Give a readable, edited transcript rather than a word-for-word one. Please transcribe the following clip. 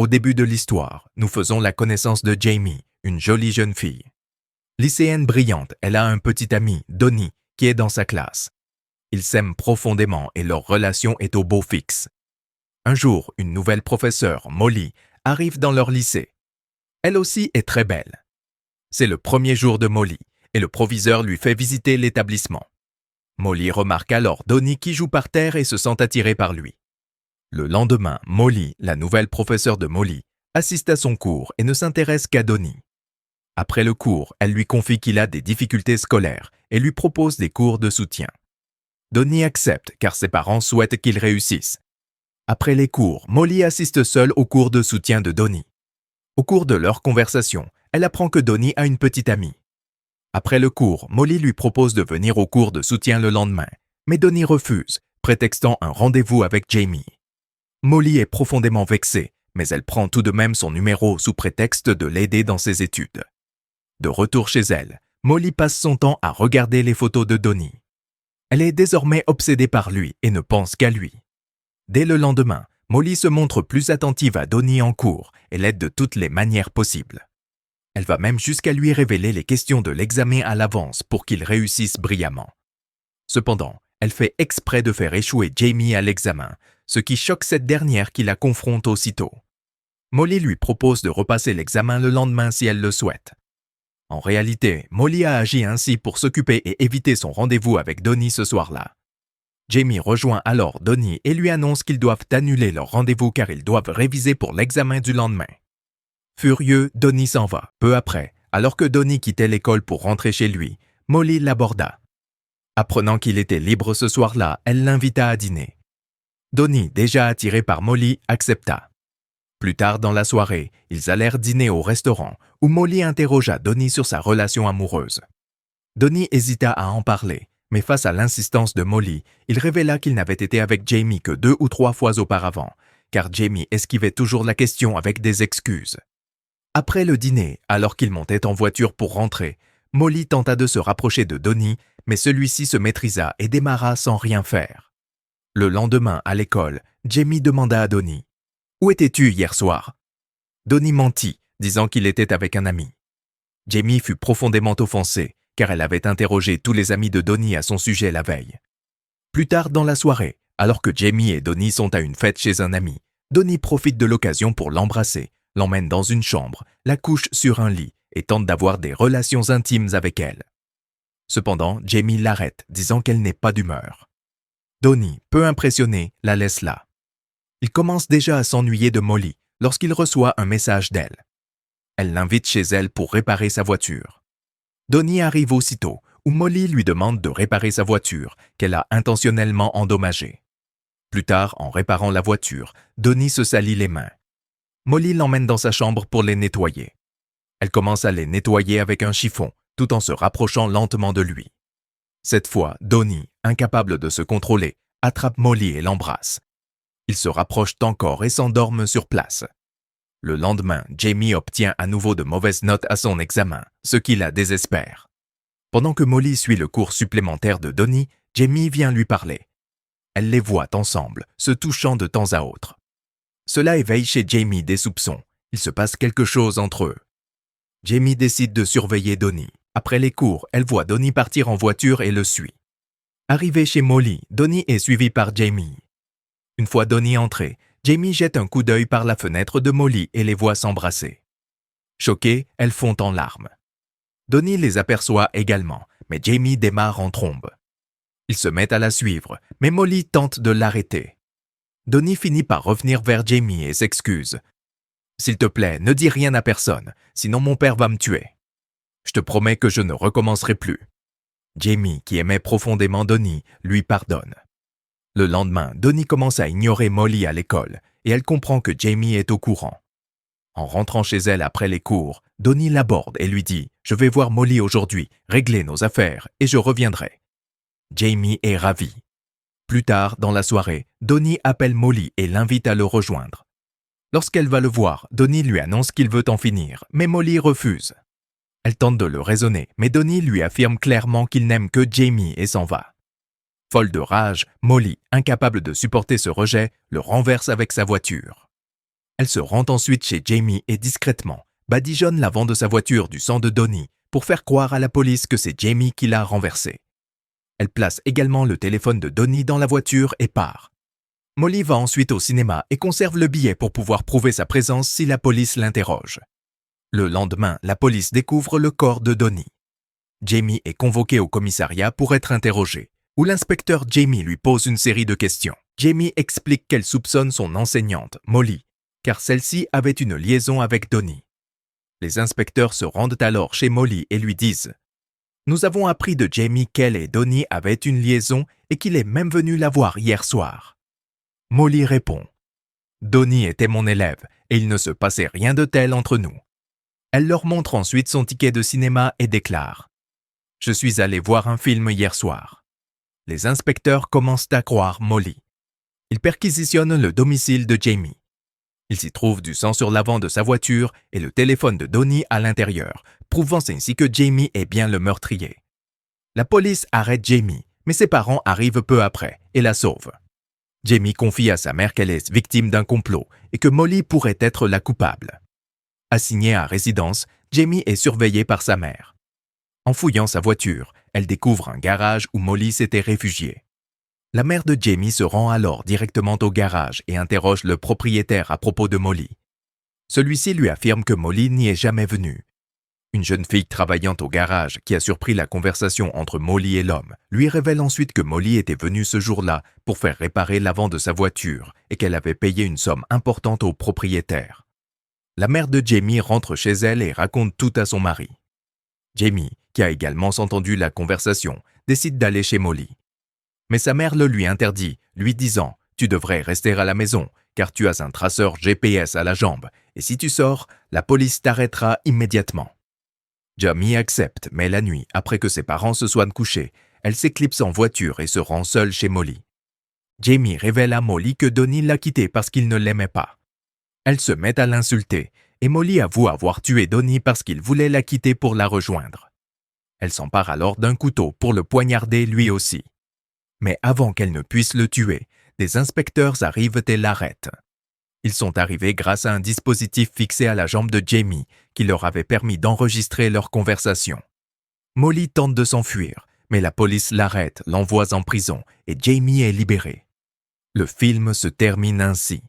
Au début de l'histoire, nous faisons la connaissance de Jamie, une jolie jeune fille. Lycéenne brillante, elle a un petit ami, Donnie, qui est dans sa classe. Ils s'aiment profondément et leur relation est au beau fixe. Un jour, une nouvelle professeure, Molly, arrive dans leur lycée. Elle aussi est très belle. C'est le premier jour de Molly et le proviseur lui fait visiter l'établissement. Molly remarque alors Donnie qui joue par terre et se sent attiré par lui. Le lendemain, Molly, la nouvelle professeure de Molly, assiste à son cours et ne s'intéresse qu'à Donnie. Après le cours, elle lui confie qu'il a des difficultés scolaires et lui propose des cours de soutien. Donnie accepte car ses parents souhaitent qu'il réussisse. Après les cours, Molly assiste seule au cours de soutien de Donnie. Au cours de leur conversation, elle apprend que Donnie a une petite amie. Après le cours, Molly lui propose de venir au cours de soutien le lendemain, mais Donnie refuse, prétextant un rendez-vous avec Jamie. Molly est profondément vexée, mais elle prend tout de même son numéro sous prétexte de l'aider dans ses études. De retour chez elle, Molly passe son temps à regarder les photos de Donnie. Elle est désormais obsédée par lui et ne pense qu'à lui. Dès le lendemain, Molly se montre plus attentive à Donnie en cours et l'aide de toutes les manières possibles. Elle va même jusqu'à lui révéler les questions de l'examen à l'avance pour qu'il réussisse brillamment. Cependant, elle fait exprès de faire échouer Jamie à l'examen, ce qui choque cette dernière qui la confronte aussitôt. Molly lui propose de repasser l'examen le lendemain si elle le souhaite. En réalité, Molly a agi ainsi pour s'occuper et éviter son rendez-vous avec Donnie ce soir-là. Jamie rejoint alors Donnie et lui annonce qu'ils doivent annuler leur rendez-vous car ils doivent réviser pour l'examen du lendemain. Furieux, Donnie s'en va. Peu après, alors que Donnie quittait l'école pour rentrer chez lui, Molly l'aborda. Apprenant qu'il était libre ce soir-là, elle l'invita à dîner. Donnie, déjà attiré par Molly, accepta. Plus tard dans la soirée, ils allèrent dîner au restaurant où Molly interrogea Donnie sur sa relation amoureuse. Donnie hésita à en parler, mais face à l'insistance de Molly, il révéla qu'il n'avait été avec Jamie que 2 ou 3 fois auparavant, car Jamie esquivait toujours la question avec des excuses. Après le dîner, alors qu'ils montaient en voiture pour rentrer, Molly tenta de se rapprocher de Donnie, mais celui-ci se maîtrisa et démarra sans rien faire. Le lendemain, à l'école, Jamie demanda à Donnie « Où étais-tu hier soir ?» Donnie mentit, disant qu'il était avec un ami. Jamie fut profondément offensée, car elle avait interrogé tous les amis de Donnie à son sujet la veille. Plus tard dans la soirée, alors que Jamie et Donnie sont à une fête chez un ami, Donnie profite de l'occasion pour l'embrasser, l'emmène dans une chambre, la couche sur un lit et tente d'avoir des relations intimes avec elle. Cependant, Jamie l'arrête, disant qu'elle n'est pas d'humeur. Donnie, peu impressionné, la laisse là. Il commence déjà à s'ennuyer de Molly lorsqu'il reçoit un message d'elle. Elle l'invite chez elle pour réparer sa voiture. Donnie arrive aussitôt, où Molly lui demande de réparer sa voiture, qu'elle a intentionnellement endommagée. Plus tard, en réparant la voiture, Donnie se salit les mains. Molly l'emmène dans sa chambre pour les nettoyer. Elle commence à les nettoyer avec un chiffon, tout en se rapprochant lentement de lui. Cette fois, Donnie, incapable de se contrôler, attrape Molly et l'embrasse. Ils se rapprochent encore et s'endorment sur place. Le lendemain, Jamie obtient à nouveau de mauvaises notes à son examen, ce qui la désespère. Pendant que Molly suit le cours supplémentaire de Donnie, Jamie vient lui parler. Elle les voit ensemble, se touchant de temps à autre. Cela éveille chez Jamie des soupçons. Il se passe quelque chose entre eux. Jamie décide de surveiller Donnie. Après les cours, elle voit Donnie partir en voiture et le suit. Arrivé chez Molly, Donnie est suivi par Jamie. Une fois Donnie entré, Jamie jette un coup d'œil par la fenêtre de Molly et les voit s'embrasser. Choquée, elle fond en larmes. Donnie les aperçoit également, mais Jamie démarre en trombe. Il se met à la suivre, mais Molly tente de l'arrêter. Donnie finit par revenir vers Jamie et s'excuse. « S'il te plaît, ne dis rien à personne, sinon mon père va me tuer. Je te promets que je ne recommencerai plus. » Jamie, qui aimait profondément Donnie, lui pardonne. Le lendemain, Donnie commence à ignorer Molly à l'école et elle comprend que Jamie est au courant. En rentrant chez elle après les cours, Donnie l'aborde et lui dit « Je vais voir Molly aujourd'hui, régler nos affaires et je reviendrai. » Jamie est ravi. Plus tard, dans la soirée, Donnie appelle Molly et l'invite à le rejoindre. Lorsqu'elle va le voir, Donnie lui annonce qu'il veut en finir, mais Molly refuse. Elle tente de le raisonner, mais Donnie lui affirme clairement qu'il n'aime que Jamie et s'en va. Folle de rage, Molly, incapable de supporter ce rejet, le renverse avec sa voiture. Elle se rend ensuite chez Jamie et discrètement badigeonne l'avant de sa voiture du sang de Donnie pour faire croire à la police que c'est Jamie qui l'a renversé. Elle place également le téléphone de Donnie dans la voiture et part. Molly va ensuite au cinéma et conserve le billet pour pouvoir prouver sa présence si la police l'interroge. Le lendemain, la police découvre le corps de Donnie. Jamie est convoqué au commissariat pour être interrogé, où l'inspecteur Jamie lui pose une série de questions. Jamie explique qu'elle soupçonne son enseignante, Molly, car celle-ci avait une liaison avec Donnie. Les inspecteurs se rendent alors chez Molly et lui disent « Nous avons appris de Jamie qu'elle et Donnie avaient une liaison et qu'il est même venu la voir hier soir. » Molly répond « Donnie était mon élève et il ne se passait rien de tel entre nous. » Elle leur montre ensuite son ticket de cinéma et déclare « Je suis allé voir un film hier soir. » Les inspecteurs commencent à croire Molly. Ils perquisitionnent le domicile de Jamie. Ils y trouvent du sang sur l'avant de sa voiture et le téléphone de Donnie à l'intérieur, prouvant ainsi que Jamie est bien le meurtrier. La police arrête Jamie, mais ses parents arrivent peu après et la sauvent. Jamie confie à sa mère qu'elle est victime d'un complot et que Molly pourrait être la coupable. Assignée à résidence, Jamie est surveillée par sa mère. En fouillant sa voiture, elle découvre un garage où Molly s'était réfugiée. La mère de Jamie se rend alors directement au garage et interroge le propriétaire à propos de Molly. Celui-ci lui affirme que Molly n'y est jamais venue. Une jeune fille travaillant au garage qui a surpris la conversation entre Molly et l'homme lui révèle ensuite que Molly était venue ce jour-là pour faire réparer l'avant de sa voiture et qu'elle avait payé une somme importante au propriétaire. La mère de Jamie rentre chez elle et raconte tout à son mari. Jamie, qui a également entendu la conversation, décide d'aller chez Molly. Mais sa mère le lui interdit, lui disant « Tu devrais rester à la maison, car tu as un traceur GPS à la jambe, et si tu sors, la police t'arrêtera immédiatement. » Jamie accepte, mais la nuit, après que ses parents se soient couchés, elle s'éclipse en voiture et se rend seule chez Molly. Jamie révèle à Molly que Donnie l'a quittée parce qu'il ne l'aimait pas. Elle se met à l'insulter, et Molly avoue avoir tué Donnie parce qu'il voulait la quitter pour la rejoindre. Elle s'empare alors d'un couteau pour le poignarder lui aussi. Mais avant qu'elle ne puisse le tuer, des inspecteurs arrivent et l'arrêtent. Ils sont arrivés grâce à un dispositif fixé à la jambe de Jamie qui leur avait permis d'enregistrer leur conversation. Molly tente de s'enfuir, mais la police l'arrête, l'envoie en prison et Jamie est libéré. Le film se termine ainsi.